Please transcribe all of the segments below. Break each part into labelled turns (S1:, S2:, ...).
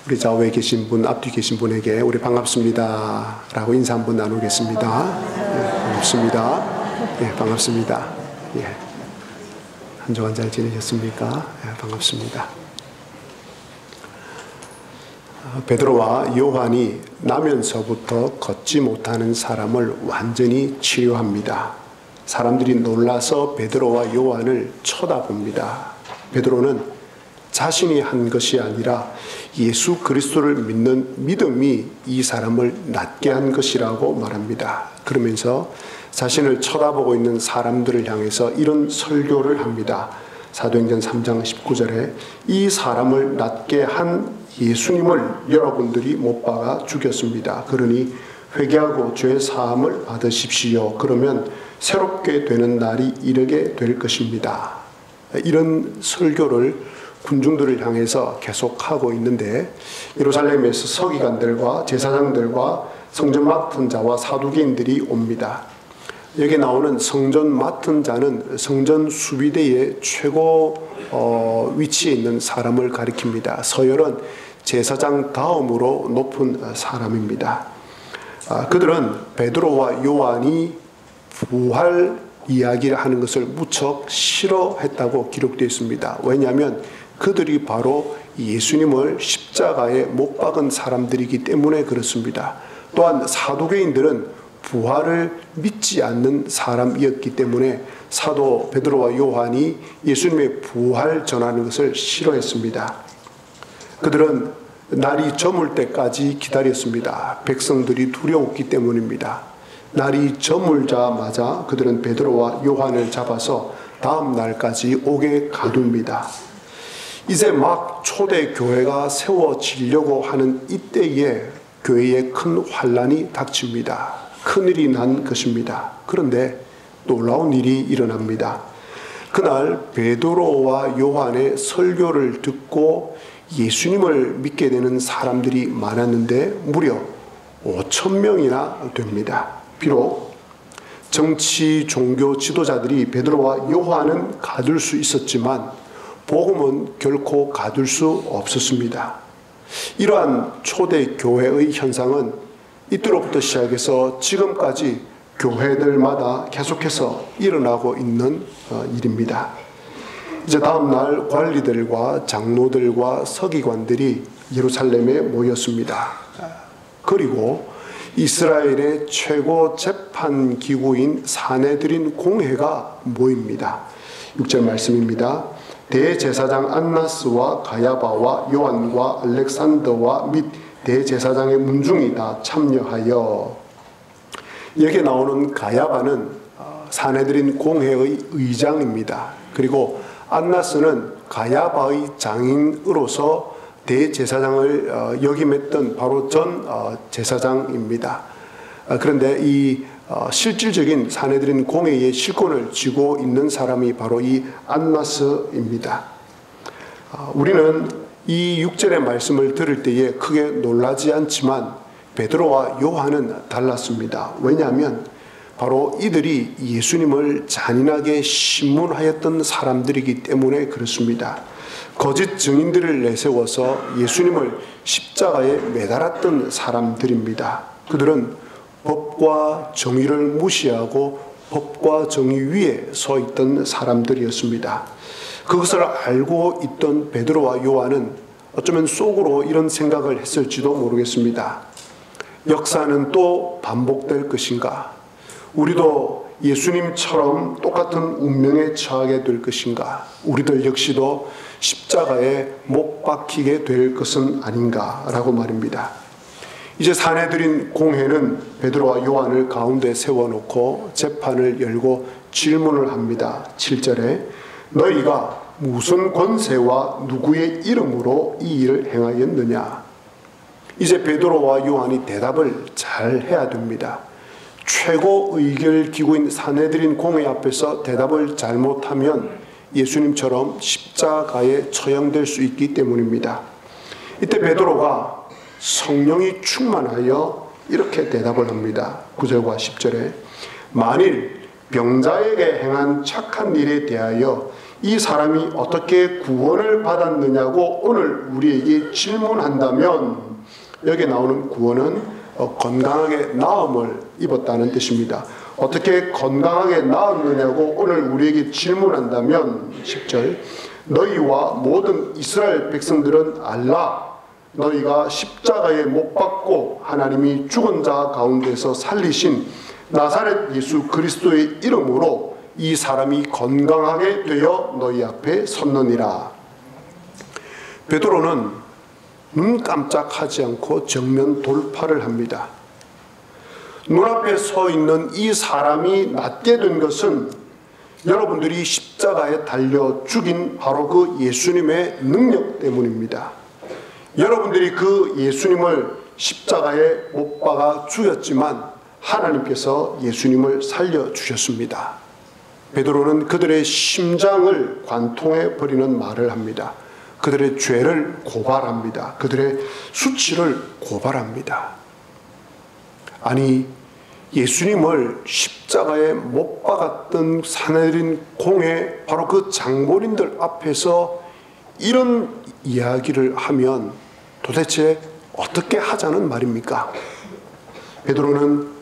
S1: 우리 좌우에 계신 분, 앞뒤 계신 분에게 우리 반갑습니다 라고 인사 한번 나누겠습니다. 반갑습니다. 반갑습니다. 한 주간 잘 지내셨습니까? 반갑습니다. 베드로와 요한이 나면서부터 걷지 못하는 사람을 완전히 치료합니다. 사람들이 놀라서 베드로와 요한을 쳐다봅니다. 베드로는 자신이 한 것이 아니라 예수 그리스도를 믿는 믿음이 이 사람을 낫게 한 것이라고 말합니다. 그러면서 자신을 쳐다보고 있는 사람들을 향해서 이런 설교를 합니다. 사도행전 3장 19절에 이 사람을 낫게 한 예수님을 여러분들이 못 박아 죽였습니다. 그러니 회개하고 죄 사함을 받으십시오. 그러면 새롭게 되는 날이 이르게 될 것입니다. 이런 설교를 군중들을 향해서 계속하고 있는데 예루살렘에서 서기관들과 제사장들과 성전 맡은 자와 사두개인들이 옵니다. 여기 나오는 성전 맡은 자는 성전 수비대의 최고 위치에 있는 사람을 가리킵니다. 서열은 제사장 다음으로 높은 사람입니다. 그들은 베드로와 요한이 부활 이야기를 하는 것을 무척 싫어했다고 기록되어 있습니다. 왜냐하면 그들이 바로 예수님을 십자가에 못 박은 사람들이기 때문에 그렇습니다. 또한 사두개인들은 부활을 믿지 않는 사람이었기 때문에 사도 베드로와 요한이 예수님의 부활 전하는 것을 싫어했습니다. 그들은 날이 저물 때까지 기다렸습니다. 백성들이 두려웠기 때문입니다. 날이 저물자마자 그들은 베드로와 요한을 잡아서 다음 날까지 옥에 가둡니다. 이제 막 초대 교회가 세워지려고 하는 이때에 교회에 큰 환란이 닥칩니다. 큰일이 난 것입니다. 그런데 놀라운 일이 일어납니다. 그날 베드로와 요한의 설교를 듣고 예수님을 믿게 되는 사람들이 많았는데 무려 5,000명이나 됩니다. 비록 정치 종교 지도자들이 베드로와 요한은 가둘 수 있었지만 복음은 결코 가둘 수 없었습니다. 이러한 초대 교회의 현상은 이때로부터 시작해서 지금까지 교회들마다 계속해서 일어나고 있는 일입니다. 이제 다음 날 관리들과 장로들과 서기관들이 예루살렘에 모였습니다. 그리고 이스라엘의 최고 재판 기구인 사내들인 공회가 모입니다. 6절 말씀입니다. 대제사장 안나스와 가야바와 요한과 알렉산더와 및 대제사장의 문중이 다 참여하여, 여기에 나오는 가야바는 사내들인 공회의 의장입니다. 그리고 안나스는 가야바의 장인으로서 대제사장을 역임했던 바로 전 제사장입니다. 그런데 이 실질적인 사내들인 공회의 실권을 쥐고 있는 사람이 바로 이 안나스입니다. 우리는 이 6절의 말씀을 들을 때에 크게 놀라지 않지만 베드로와 요한은 달랐습니다. 왜냐하면 바로 이들이 예수님을 잔인하게 신문하였던 사람들이기 때문에 그렇습니다. 거짓 증인들을 내세워서 예수님을 십자가에 매달았던 사람들입니다. 그들은 법과 정의를 무시하고 법과 정의 위에 서 있던 사람들이었습니다. 그것을 알고 있던 베드로와 요한은 어쩌면 속으로 이런 생각을 했을지도 모르겠습니다. 역사는 또 반복될 것인가? 우리도 예수님처럼 똑같은 운명에 처하게 될 것인가? 우리들 역시도 십자가에 못 박히게 될 것은 아닌가라고 말입니다. 이제 사내들인 공회는 베드로와 요한을 가운데 세워놓고 재판을 열고 질문을 합니다. 7절에 너희가 무슨 권세와 누구의 이름으로 이 일을 행하였느냐? 이제 베드로와 요한이 대답을 잘 해야 됩니다. 최고 의결 기구인 사내들인 공회 앞에서 대답을 잘못하면 예수님처럼 십자가에 처형될 수 있기 때문입니다. 이때 베드로가 성령이 충만하여 이렇게 대답을 합니다. 9절과 10절에 만일 병자에게 행한 착한 일에 대하여 이 사람이 어떻게 구원을 받았느냐고 오늘 우리에게 질문한다면, 여기 나오는 구원은 건강하게 나음을 입었다는 뜻입니다. 어떻게 건강하게 나았느냐고 오늘 우리에게 질문한다면 10절, 너희와 모든 이스라엘 백성들은 알라. 너희가 십자가에 못 박고 하나님이 죽은 자 가운데서 살리신 나사렛 예수 그리스도의 이름으로 이 사람이 건강하게 되어 너희 앞에 섰느니라. 베드로는 눈 깜짝하지 않고 정면 돌파를 합니다. 눈앞에 서 있는 이 사람이 낫게 된 것은 여러분들이 십자가에 달려 죽인 바로 그 예수님의 능력 때문입니다. 여러분들이 그 예수님을 십자가에 못 박아 죽였지만 하나님께서 예수님을 살려주셨습니다. 베드로는 그들의 심장을 관통해 버리는 말을 합니다. 그들의 죄를 고발합니다. 그들의 수치를 고발합니다. 아니, 예수님을 십자가에 못 박았던 사내린 공회 바로 그 장본인들 앞에서 이런 이야기를 하면 도대체 어떻게 하자는 말입니까? 베드로는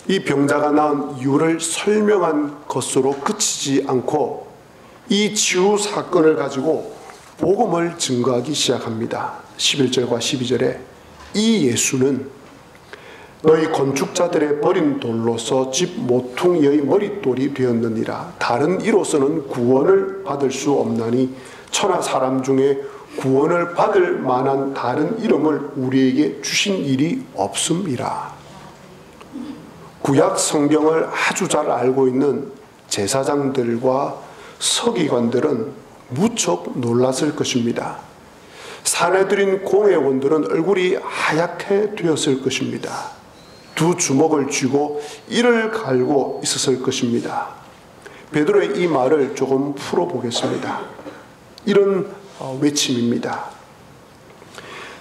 S1: 이 병자가 나은 이유를 설명한 것으로 그치지 않고 이 치유 사건을 가지고 복음을 증거하기 시작합니다. 11절과 12절에 이 예수는 너희 건축자들의 버린 돌로서 집 모퉁이의 머릿돌이 되었느니라. 다른 이로서는 구원을 받을 수 없나니 천하 사람 중에 구원을 받을 만한 다른 이름을 우리에게 주신 일이 없음이라. 구약 성경을 아주 잘 알고 있는 제사장들과 서기관들은 무척 놀랐을 것입니다. 사내들인 공회원들은 얼굴이 하얗게 되었을 것입니다. 두 주먹을 쥐고 이를 갈고 있었을 것입니다. 베드로의 이 말을 조금 풀어보겠습니다. 이런 외침입니다.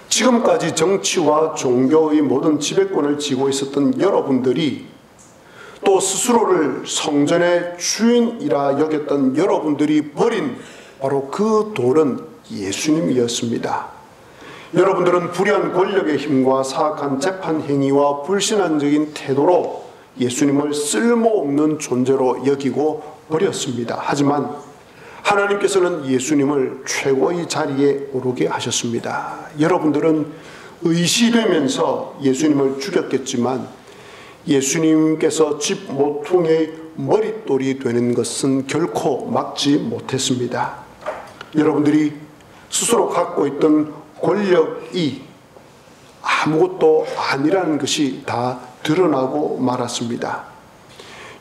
S1: 지금까지 정치와 종교의 모든 지배권을 쥐고 있었던 여러분들이, 또 스스로를 성전의 주인이라 여겼던 여러분들이 버린 바로 그 돌은 예수님이었습니다. 여러분들은 불의한 권력의 힘과 사악한 재판 행위와 불신앙적인 태도로 예수님을 쓸모없는 존재로 여기고 버렸습니다. 하지만 하나님께서는 예수님을 최고의 자리에 오르게 하셨습니다. 여러분들은 의시되면서 예수님을 죽였겠지만 예수님께서 집 모퉁이의 머릿돌이 되는 것은 결코 막지 못했습니다. 여러분들이 스스로 갖고 있던 권력이 아무것도 아니라는 것이 다 드러나고 말았습니다.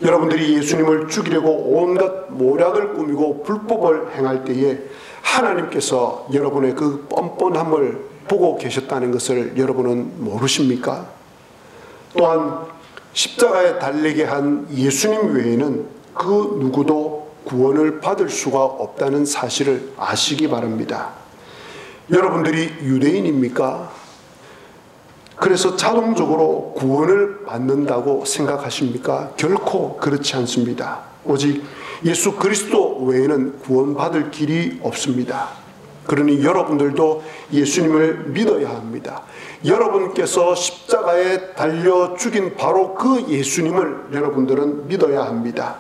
S1: 여러분들이 예수님을 죽이려고 온갖 모략을 꾸미고 불법을 행할 때에 하나님께서 여러분의 그 뻔뻔함을 보고 계셨다는 것을 여러분은 모르십니까? 또한 십자가에 달리게 한 예수님 외에는 그 누구도 구원을 받을 수가 없다는 사실을 아시기 바랍니다. 여러분들이 유대인입니까? 그래서 자동적으로 구원을 받는다고 생각하십니까? 결코 그렇지 않습니다. 오직 예수 그리스도 외에는 구원받을 길이 없습니다. 그러니 여러분들도 예수님을 믿어야 합니다. 여러분께서 십자가에 달려 죽인 바로 그 예수님을 여러분들은 믿어야 합니다.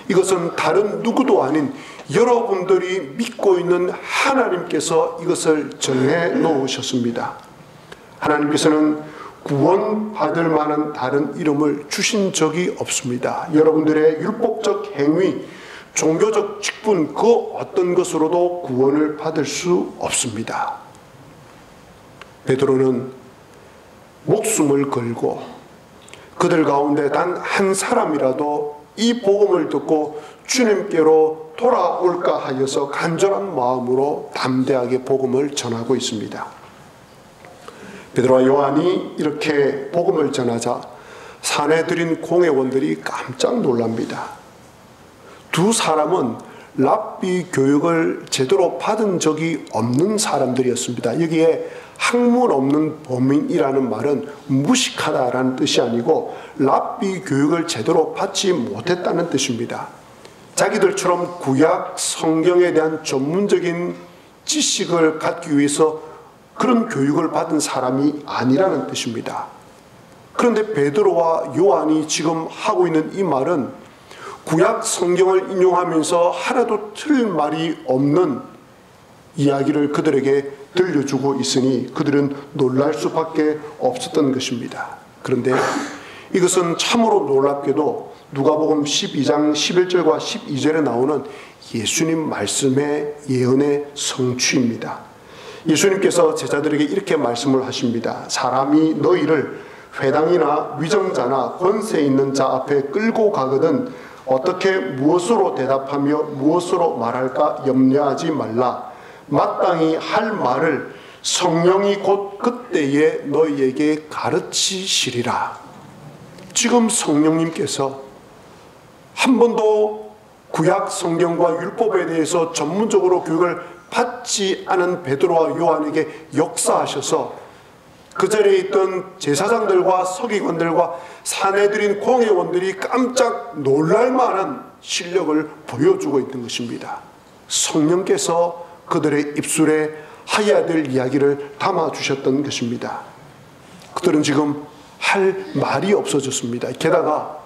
S1: 이것은 다른 누구도 아닌 여러분들이 믿고 있는 하나님께서 이것을 정해 놓으셨습니다. 하나님께서는 구원받을 만한 다른 이름을 주신 적이 없습니다. 여러분들의 율법적 행위, 종교적 직분 그 어떤 것으로도 구원을 받을 수 없습니다. 베드로는 목숨을 걸고 그들 가운데 단 한 사람이라도 이 복음을 듣고 주님께로 돌아올까 하여서 간절한 마음으로 담대하게 복음을 전하고 있습니다. 베드로와 요한이 이렇게 복음을 전하자 사내들인 공회원들이 깜짝 놀랍니다. 두 사람은 랍비 교육을 제대로 받은 적이 없는 사람들이었습니다. 여기에 학문 없는 범인이라는 말은 무식하다라는 뜻이 아니고 랍비 교육을 제대로 받지 못했다는 뜻입니다. 자기들처럼 구약 성경에 대한 전문적인 지식을 갖기 위해서 그런 교육을 받은 사람이 아니라는 뜻입니다. 그런데 베드로와 요한이 지금 하고 있는 이 말은 구약 성경을 인용하면서 하나도 틀릴 말이 없는 이야기를 그들에게 들려주고 있으니 그들은 놀랄 수밖에 없었던 것입니다. 그런데 이것은 참으로 놀랍게도 누가복음 12장 11절과 12절에 나오는 예수님 말씀의 예언의 성취입니다. 예수님께서 제자들에게 이렇게 말씀을 하십니다. 사람이 너희를 회당이나 위정자나 권세 있는 자 앞에 끌고 가거든 어떻게 무엇으로 대답하며 무엇으로 말할까 염려하지 말라. 마땅히 할 말을 성령이 곧 그때에 너희에게 가르치시리라. 지금 성령님께서 한 번도 구약 성경과 율법에 대해서 전문적으로 교육을 받지 않은 베드로와 요한에게 역사하셔서 그 자리에 있던 제사장들과 서기관들과 사내들인 공회원들이 깜짝 놀랄 만한 실력을 보여주고 있는 것입니다. 성령께서 그들의 입술에 하여야 될 이야기를 담아주셨던 것입니다. 그들은 지금 할 말이 없어졌습니다. 게다가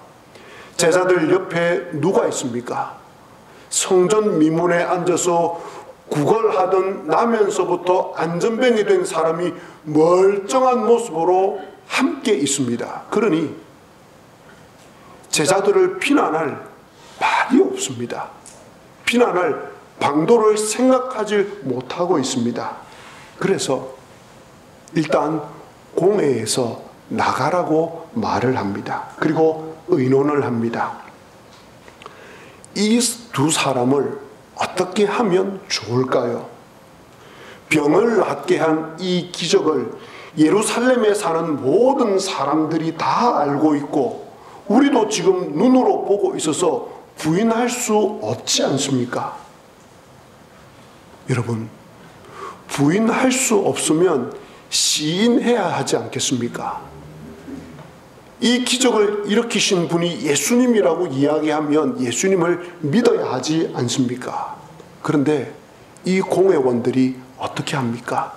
S1: 제자들 옆에 누가 있습니까? 성전 미문에 앉아서 구걸하던 나면서부터 안전뱅이 된 사람이 멀쩡한 모습으로 함께 있습니다. 그러니 제자들을 비난할 말이 없습니다. 비난할 방도를 생각하지 못하고 있습니다. 그래서 일단 공회에서 나가라고 말을 합니다. 그리고 의논을 합니다. 이 두 사람을 어떻게 하면 좋을까요? 병을 낫게 한 이 기적을 예루살렘에 사는 모든 사람들이 다 알고 있고 우리도 지금 눈으로 보고 있어서 부인할 수 없지 않습니까? 여러분, 부인할 수 없으면 시인해야 하지 않겠습니까? 이 기적을 일으키신 분이 예수님이라고 이야기하면 예수님을 믿어야 하지 않습니까? 그런데 이 공회원들이 어떻게 합니까?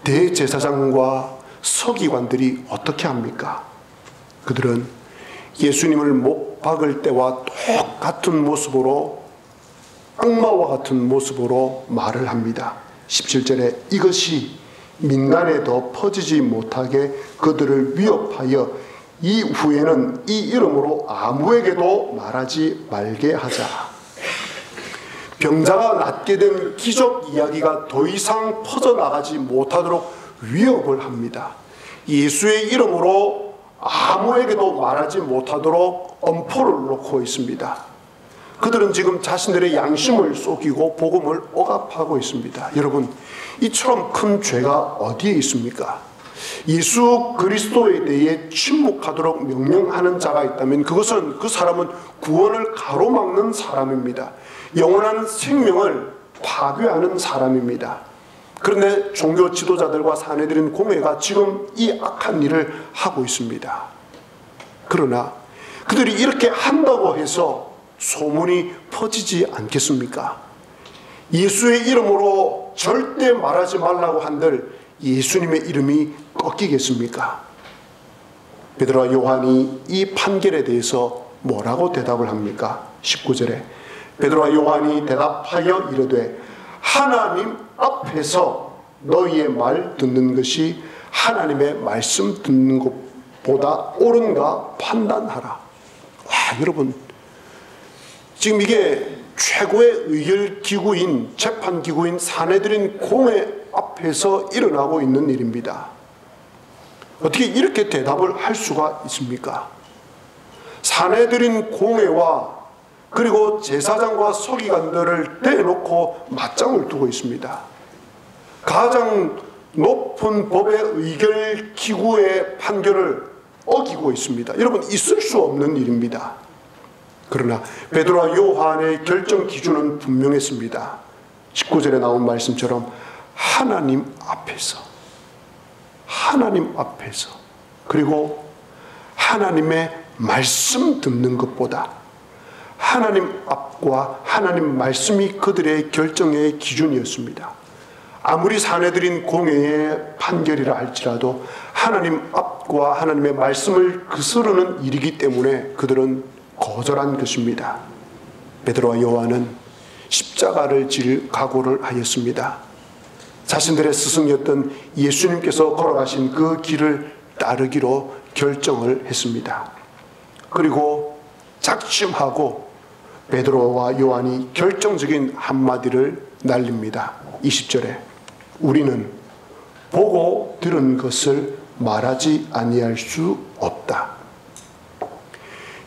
S1: 대제사장과 서기관들이 어떻게 합니까? 그들은 예수님을 못 박을 때와 똑같은 모습으로 악마와 같은 모습으로 말을 합니다. 17절에 이것이 민간에 더 퍼지지 못하게 그들을 위협하여 이후에는 이 이름으로 아무에게도 말하지 말게 하자. 병자가 낫게 된 기적 이야기가 더 이상 퍼져나가지 못하도록 위협을 합니다. 예수의 이름으로 아무에게도 말하지 못하도록 엄포를 놓고 있습니다. 그들은 지금 자신들의 양심을 속이고 복음을 억압하고 있습니다. 여러분, 이처럼 큰 죄가 어디에 있습니까? 예수 그리스도에 대해 침묵하도록 명령하는 자가 있다면 그것은 그 사람은 구원을 가로막는 사람입니다. 영원한 생명을 파괴하는 사람입니다. 그런데 종교 지도자들과 사내들인 공회가 지금 이 악한 일을 하고 있습니다. 그러나 그들이 이렇게 한다고 해서 소문이 퍼지지 않겠습니까? 예수의 이름으로 절대 말하지 말라고 한들 예수님의 이름이 꺾이겠습니까? 베드로와 요한이 이 판결에 대해서 뭐라고 대답을 합니까? 19절에 베드로와 요한이 대답하여 이르되 하나님 앞에서 너희의 말 듣는 것이 하나님의 말씀 듣는 것보다 옳은가 판단하라. 와, 여러분, 지금 이게 최고의 의결기구인 재판기구인 사내들인 공회 앞에서 일어나고 있는 일입니다. 어떻게 이렇게 대답을 할 수가 있습니까? 사내들인 공회와 그리고 제사장과 서기관들을 대놓고 맞짱을 두고 있습니다. 가장 높은 법의 의결기구의 판결을 어기고 있습니다. 여러분, 있을 수 없는 일입니다. 그러나 베드로와 요한의 결정 기준은 분명했습니다. 19절에 나온 말씀처럼 하나님 앞에서 그리고 하나님의 말씀 듣는 것보다 하나님 앞과 하나님 말씀이 그들의 결정의 기준이었습니다. 아무리 사내들인 공회의 판결이라 할지라도 하나님 앞과 하나님의 말씀을 거스르는 일이기 때문에 그들은 거절한 것입니다. 베드로와 요한은 십자가를 질 각오를 하였습니다. 자신들의 스승이었던 예수님께서 걸어가신 그 길을 따르기로 결정을 했습니다. 그리고 작심하고 베드로와 요한이 결정적인 한마디를 날립니다. 20절에 우리는 보고 들은 것을 말하지 아니할 수 없다.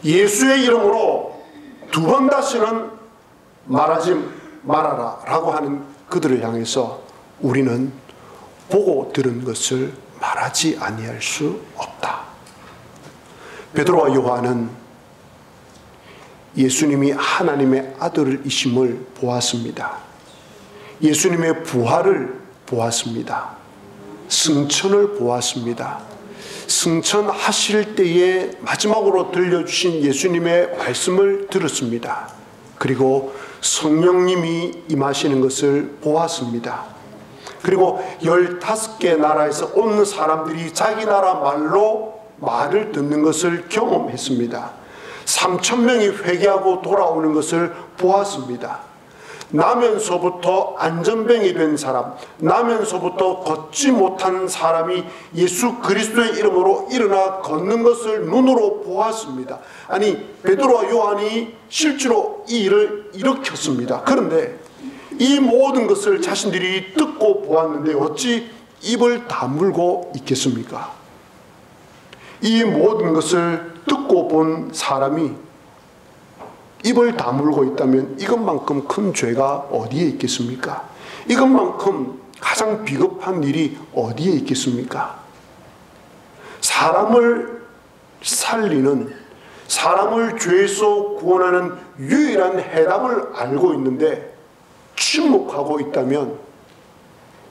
S1: 예수의 이름으로 두 번 다시는 말하지 말아라 라고 하는 그들을 향해서 우리는 보고 들은 것을 말하지 아니할 수 없다. 베드로와 요한은 예수님이 하나님의 아들이심을 보았습니다. 예수님의 부활을 보았습니다. 승천을 보았습니다. 승천하실 때에 마지막으로 들려주신 예수님의 말씀을 들었습니다. 그리고 성령님이 임하시는 것을 보았습니다. 그리고 15개 나라에서 온 사람들이 자기 나라 말로 말을 듣는 것을 경험했습니다. 3,000명이 회개하고 돌아오는 것을 보았습니다. 나면서부터 안전병이 된 사람, 나면서부터 걷지 못한 사람이 예수 그리스도의 이름으로 일어나 걷는 것을 눈으로 보았습니다. 아니, 베드로와 요한이 실제로 이 일을 일으켰습니다. 그런데 이 모든 것을 자신들이 듣고 보았는데 어찌 입을 다물고 있겠습니까? 이 모든 것을 듣고 본 사람이 입을 다물고 있다면 이것만큼 큰 죄가 어디에 있겠습니까? 이것만큼 가장 비겁한 일이 어디에 있겠습니까? 사람을 살리는, 사람을 죄에서 구원하는 유일한 해답을 알고 있는데 침묵하고 있다면,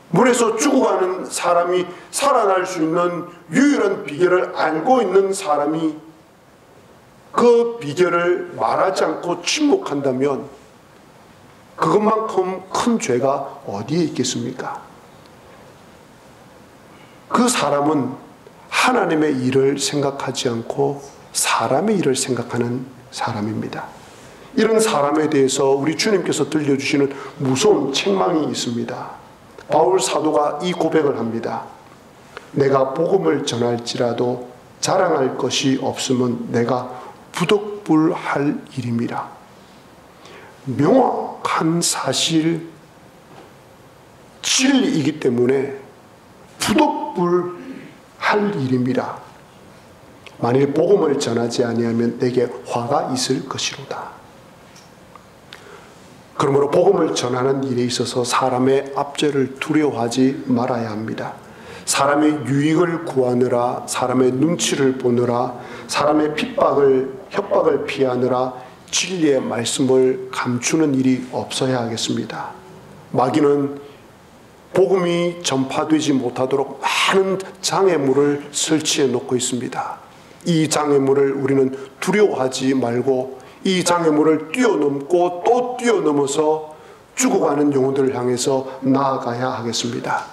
S1: 물에서 죽어가는 사람이 살아날 수 있는 유일한 비결을 알고 있는 사람이 그 비결을 말하지 않고 침묵한다면 그것만큼 큰 죄가 어디에 있겠습니까? 그 사람은 하나님의 일을 생각하지 않고 사람의 일을 생각하는 사람입니다. 이런 사람에 대해서 우리 주님께서 들려주시는 무서운 책망이 있습니다. 바울 사도가 이 고백을 합니다. 내가 복음을 전할지라도 자랑할 것이 없으면 내가 부득불할 일임이라. 명확한 사실, 진리이기 때문에 부득불할 일임이라. 만일 복음을 전하지 아니하면 내게 화가 있을 것이로다. 그러므로 복음을 전하는 일에 있어서 사람의 압제를 두려워하지 말아야 합니다. 사람의 유익을 구하느라, 사람의 눈치를 보느라, 사람의 협박을 피하느라 진리의 말씀을 감추는 일이 없어야 하겠습니다. 마귀는 복음이 전파되지 못하도록 많은 장애물을 설치해 놓고 있습니다. 이 장애물을 우리는 두려워하지 말고 이 장애물을 뛰어넘고 또 뛰어넘어서 죽어가는 영혼들을 향해서 나아가야 하겠습니다.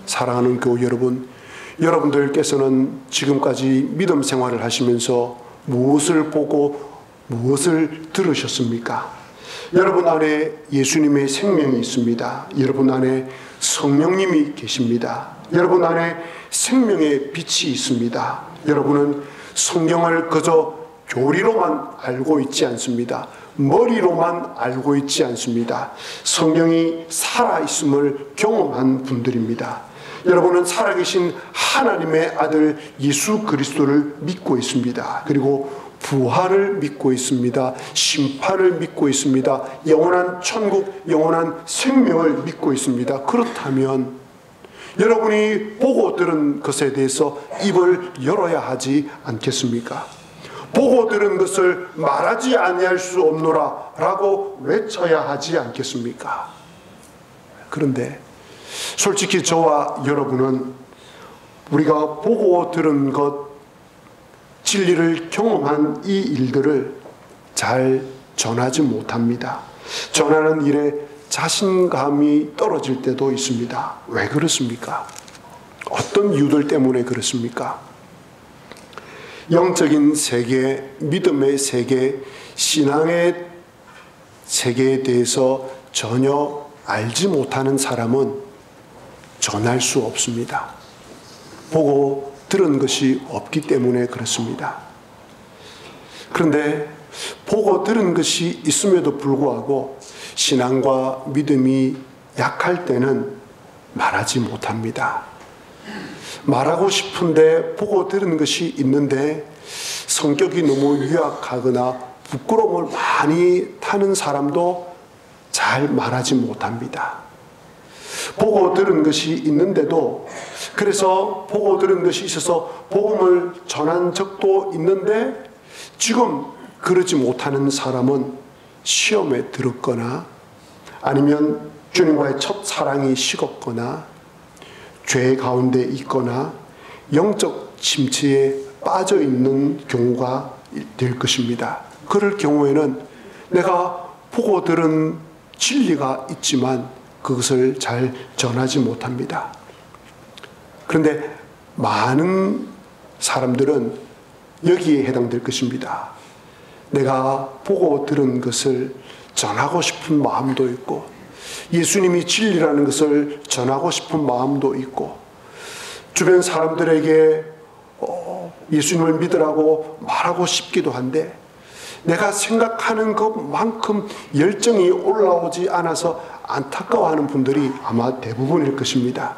S1: 사랑하는 교우 여러분, 여러분들께서는 지금까지 믿음 생활을 하시면서 무엇을 보고 무엇을 들으셨습니까? 여러분 안에 예수님의 생명이 있습니다. 여러분 안에 성령님이 계십니다. 여러분 안에 생명의 빛이 있습니다. 여러분은 성경을 그저 교리로만 알고 있지 않습니다. 머리로만 알고 있지 않습니다. 성경이 살아있음을 경험한 분들입니다. 여러분은 살아계신 하나님의 아들 예수 그리스도를 믿고 있습니다. 그리고 부활을 믿고 있습니다. 심판을 믿고 있습니다. 영원한 천국, 영원한 생명을 믿고 있습니다. 그렇다면 여러분이 보고 들은 것에 대해서 입을 열어야 하지 않겠습니까? 보고 들은 것을 말하지 아니할 수 없노라 라고 외쳐야 하지 않겠습니까? 그런데 솔직히 저와 여러분은 우리가 보고 들은 것, 진리를 경험한 이 일들을 잘 전하지 못합니다. 전하는 일에 자신감이 떨어질 때도 있습니다. 왜 그렇습니까? 어떤 이유들 때문에 그렇습니까? 영적인 세계, 믿음의 세계, 신앙의 세계에 대해서 전혀 알지 못하는 사람은 전할 수 없습니다. 보고 들은 것이 없기 때문에 그렇습니다. 그런데 보고 들은 것이 있음에도 불구하고 신앙과 믿음이 약할 때는 말하지 못합니다. 말하고 싶은데 보고 들은 것이 있는데 성격이 너무 유약하거나 부끄러움을 많이 타는 사람도 잘 말하지 못합니다. 보고 들은 것이 있는데도, 그래서 보고 들은 것이 있어서 복음을 전한 적도 있는데 지금 그러지 못하는 사람은 시험에 들었거나 아니면 주님과의 첫 사랑이 식었거나 죄 가운데 있거나 영적 침체에 빠져 있는 경우가 될 것입니다. 그럴 경우에는 내가 보고 들은 진리가 있지만 그것을 잘 전하지 못합니다. 그런데 많은 사람들은 여기에 해당될 것입니다. 내가 보고 들은 것을 전하고 싶은 마음도 있고 예수님이 진리라는 것을 전하고 싶은 마음도 있고 주변 사람들에게 예수님을 믿으라고 말하고 싶기도 한데 내가 생각하는 것만큼 열정이 올라오지 않아서 안타까워하는 분들이 아마 대부분일 것입니다.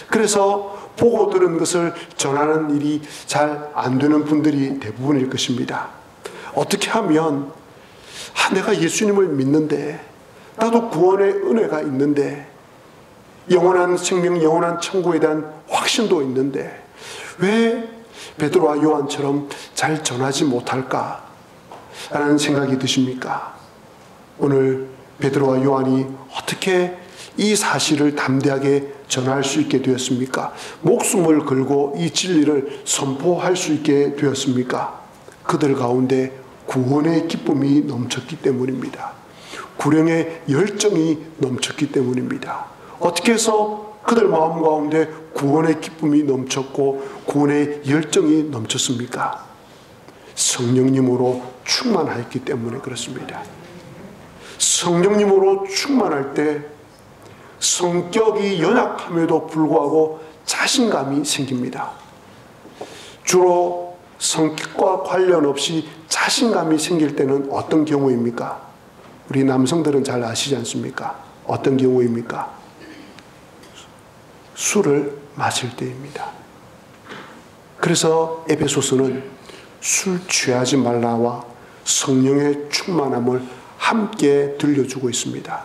S1: 그래서 보고 들은 것을 전하는 일이 잘 안 되는 분들이 대부분일 것입니다. 어떻게 하면 내가 예수님을 믿는데 나도 구원의 은혜가 있는데 영원한 생명, 영원한 천국에 대한 확신도 있는데 왜 베드로와 요한처럼 잘 전하지 못할까? 라는 생각이 드십니까? 오늘 베드로와 요한이 어떻게 이 사실을 담대하게 전할 수 있게 되었습니까? 목숨을 걸고 이 진리를 선포할 수 있게 되었습니까? 그들 가운데 구원의 기쁨이 넘쳤기 때문입니다. 구령의 열정이 넘쳤기 때문입니다. 어떻게 해서 그들 마음 가운데 구원의 기쁨이 넘쳤고 구원의 열정이 넘쳤습니까? 성령님으로 충만하였기 때문에 그렇습니다. 성령님으로 충만할 때 성격이 연약함에도 불구하고 자신감이 생깁니다. 주로 성격과 관련 없이 자신감이 생길 때는 어떤 경우입니까? 우리 남성들은 잘 아시지 않습니까? 어떤 경우입니까? 술을 마실 때입니다. 그래서 에베소서는 술 취하지 말라와 성령의 충만함을 함께 들려주고 있습니다.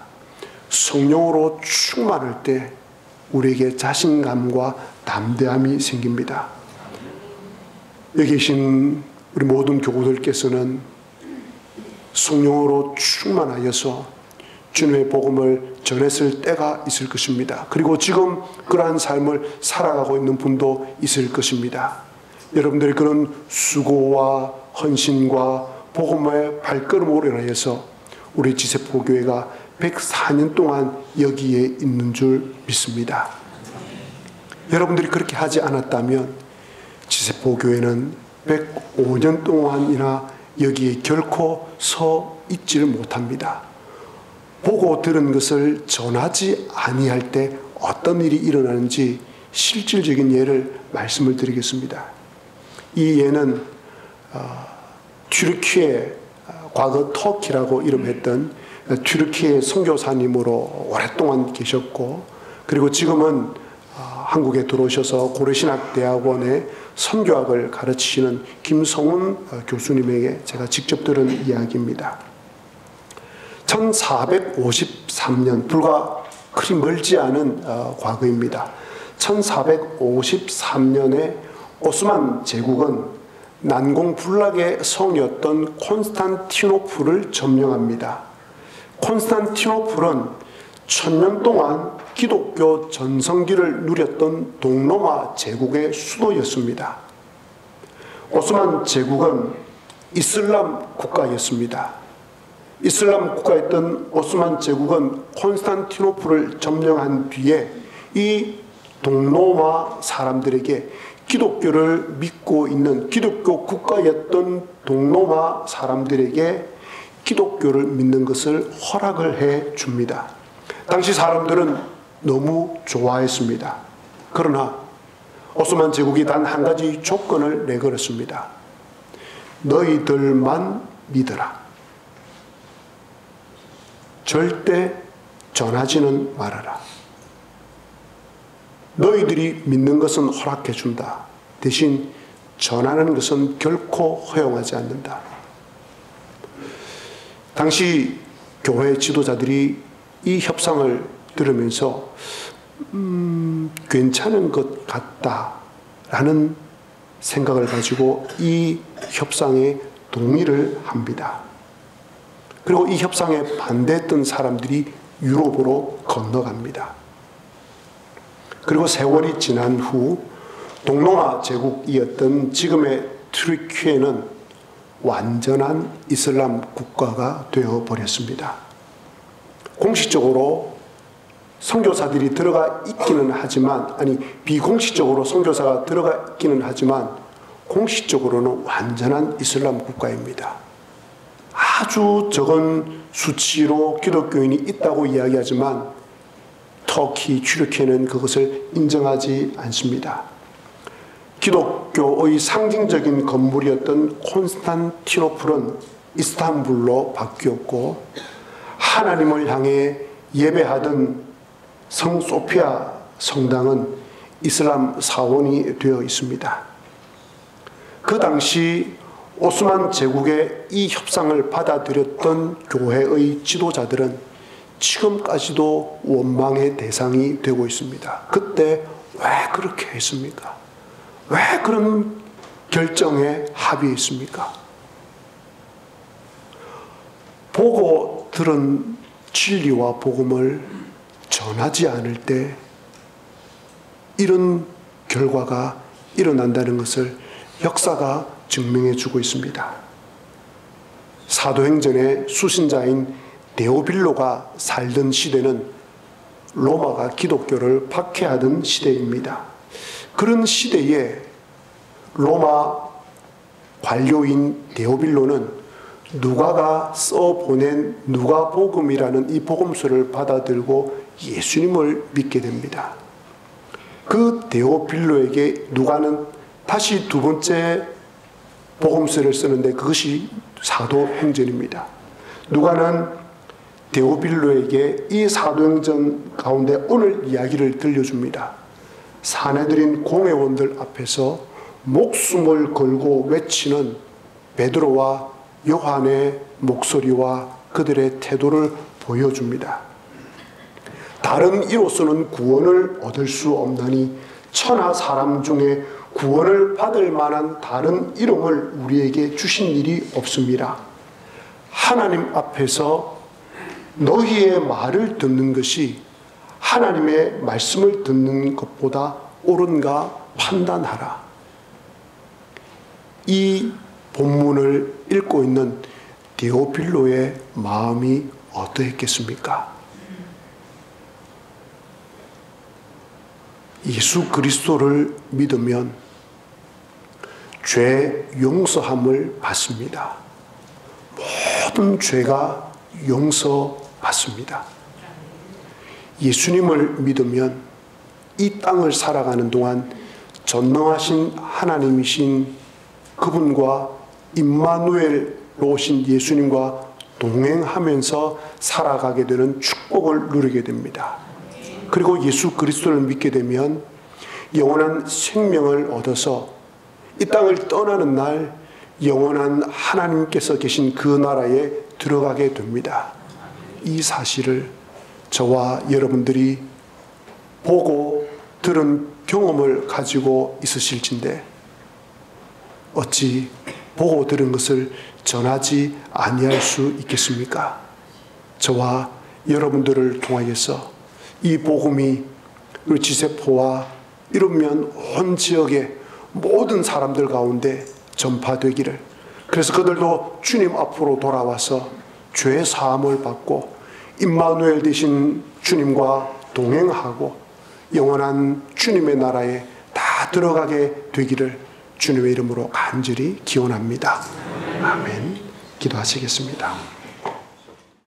S1: 성령으로 충만할 때 우리에게 자신감과 담대함이 생깁니다. 여기 계신 우리 모든 교우들께서는 성령으로 충만하여서 주님의 복음을 전했을 때가 있을 것입니다. 그리고 지금 그러한 삶을 살아가고 있는 분도 있을 것입니다. 여러분들의 그런 수고와 헌신과 복음의 발걸음으로 인하여서 우리 지세포교회가 104년 동안 여기에 있는 줄 믿습니다. 여러분들이 그렇게 하지 않았다면 지세포교회는 105년 동안이나 여기에 결코 서 있지를 못합니다. 보고 들은 것을 전하지 아니할 때 어떤 일이 일어나는지 실질적인 예를 말씀을 드리겠습니다. 이 예는 튀르키예, 과거 터키라고 이름했던 튀르키예 선교사님으로 오랫동안 계셨고, 그리고 지금은 한국에 들어오셔서 고려신학대학원에 선교학을 가르치시는 김성훈 교수님에게 제가 직접 들은 이야기입니다. 1453년, 불과 그리 멀지 않은 과거입니다. 1453년에 오스만 제국은 난공불락의 성이었던 콘스탄티노플을 점령합니다. 콘스탄티노플은 1000년 동안 기독교 전성기를 누렸던 동로마 제국의 수도였습니다. 오스만 제국은 이슬람 국가였습니다. 이슬람 국가였던 오스만 제국은 콘스탄티노플을 점령한 뒤에 이 동로마 사람들에게 기독교를 믿고 있는 기독교 국가였던 동로마 사람들에게 기독교를 믿는 것을 허락을 해 줍니다. 당시 사람들은 너무 좋아했습니다. 그러나 오스만 제국이 단 한 가지 조건을 내걸었습니다. 너희들만 믿어라. 절대 전하지는 말아라. 너희들이 믿는 것은 허락해 준다. 대신 전하는 것은 결코 허용하지 않는다. 당시 교회 지도자들이 이 협상을 들으면서 괜찮은 것 같다라는 생각을 가지고 이 협상에 동의를 합니다. 그리고 이 협상에 반대했던 사람들이 유럽으로 건너갑니다. 그리고 세월이 지난 후 동로마 제국이었던 지금의 튀르키예는 완전한 이슬람 국가가 되어버렸습니다. 공식적으로 선교사들이 들어가 있기는 하지만, 비공식적으로 선교사가 들어가 있기는 하지만 공식적으로는 완전한 이슬람 국가입니다. 아주 적은 수치로 기독교인이 있다고 이야기하지만 터키, 튀르키예는 그것을 인정하지 않습니다. 기독교의 상징적인 건물이었던 콘스탄티노플은 이스탄불로 바뀌었고, 하나님을 향해 예배하던 성 소피아 성당은 이슬람 사원이 되어 있습니다. 그 당시 오스만 제국의 이 협상을 받아들였던 교회의 지도자들은 지금까지도 원망의 대상이 되고 있습니다. 그때 왜 그렇게 했습니까? 왜 그런 결정에 합의했습니까? 보고 들은 진리와 복음을 전하지 않을 때 이런 결과가 일어난다는 것을 역사가 증명해 주고 있습니다. 사도행전의 수신자인 데오빌로가 살던 시대는 로마가 기독교를 박해하던 시대입니다. 그런 시대에 로마 관료인 데오빌로는 누가가 써보낸 누가복음이라는 이 복음서를 받아들고 예수님을 믿게 됩니다. 그 데오빌로에게 누가는 다시 두 번째 복음서를 쓰는데 그것이 사도행전입니다. 누가는 데오빌로에게 이 사도행전 가운데 오늘 이야기를 들려줍니다. 사내들인 공회원들 앞에서 목숨을 걸고 외치는 베드로와 요한의 목소리와 그들의 태도를 보여줍니다. 다른 이로서는 구원을 얻을 수 없나니 천하 사람 중에 구원을 받을 만한 다른 이름을 우리에게 주신 일이 없습니다. 하나님 앞에서 너희의 말을 듣는 것이 하나님의 말씀을 듣는 것보다 옳은가 판단하라. 이 본문을 읽고 있는 데오빌로의 마음이 어떠했겠습니까? 예수 그리스도를 믿으면 죄 용서함을 받습니다. 모든 죄가 용서받습니다. 예수님을 믿으면 이 땅을 살아가는 동안 전능하신 하나님이신 그분과 임마누엘로 오신 예수님과 동행하면서 살아가게 되는 축복을 누리게 됩니다. 그리고 예수 그리스도를 믿게 되면 영원한 생명을 얻어서 이 땅을 떠나는 날 영원한 하나님께서 계신 그 나라에 들어가게 됩니다. 이 사실을 저와 여러분들이 보고 들은 경험을 가지고 있으실진데 어찌 보고 들은 것을 전하지 아니할 수 있겠습니까? 저와 여러분들을 통하여서 이 복음이 우리 지세포와 이루면 온 지역의 모든 사람들 가운데 전파되기를, 그래서 그들도 주님 앞으로 돌아와서 죄 사함을 받고 임마누엘 되신 주님과 동행하고 영원한 주님의 나라에 다 들어가게 되기를 주님의 이름으로 간절히 기원합니다. 아멘. 기도하시겠습니다.